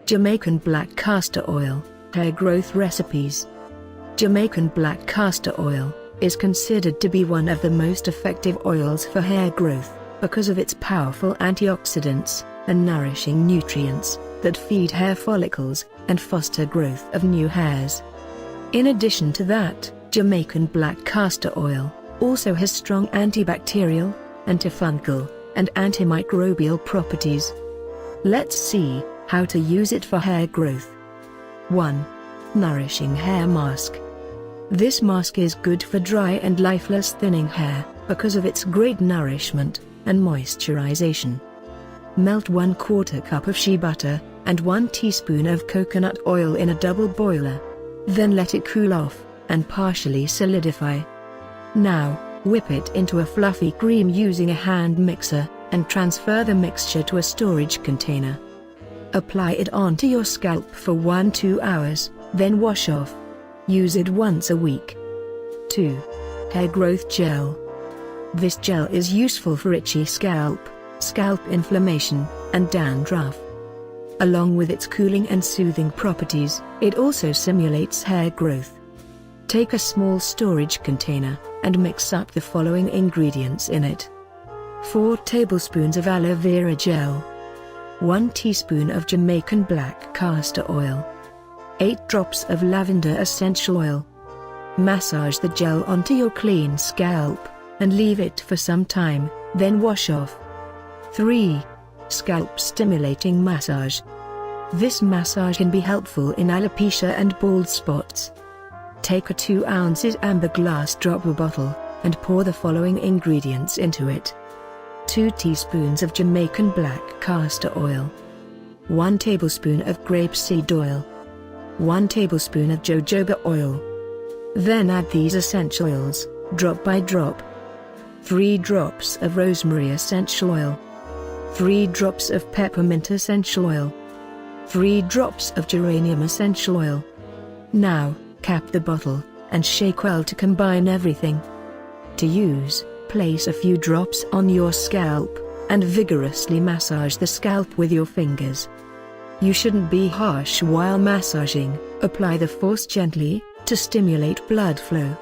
Jamaican black castor oil, hair growth recipes. Jamaican black castor oil is considered to be one of the most effective oils for hair growth, because of its powerful antioxidants and nourishing nutrients that feed hair follicles and foster growth of new hairs. In addition to that, Jamaican black castor oil also has strong antibacterial, antifungal, and antimicrobial properties. Let's see how to use it for hair growth. 1. Nourishing hair mask. This mask is good for dry and lifeless thinning hair because of its great nourishment and moisturization. Melt 1/4 cup of shea butter and 1 teaspoon of coconut oil in a double boiler. Then let it cool off and partially solidify. Now, whip it into a fluffy cream using a hand mixer and transfer the mixture to a storage container. Apply it onto your scalp for 1-2 hours, then wash off. Use it once a week. 2. Hair growth gel. This gel is useful for itchy scalp inflammation, and dandruff. Along with its cooling and soothing properties, it also simulates hair growth. Take a small storage container and mix up the following ingredients in it. 4 tablespoons of aloe vera gel, 1 teaspoon of Jamaican black castor oil, 8 drops of lavender essential oil. Massage the gel onto your clean scalp and leave it for some time, then wash off. 3. Scalp stimulating massage. This massage can be helpful in alopecia and bald spots. Take a 2 ounces amber glass dropper bottle and pour the following ingredients into it. 2 teaspoons of Jamaican black castor oil, 1 tablespoon of grapeseed oil, 1 tablespoon of jojoba oil. Then add these essential oils, drop by drop. 3 drops of rosemary essential oil, 3 drops of peppermint essential oil, 3 drops of geranium essential oil. Now, cap the bottle and shake well to combine everything. To use, place a few drops on your scalp and vigorously massage the scalp with your fingers. You shouldn't be harsh while massaging. Apply the force gently to stimulate blood flow.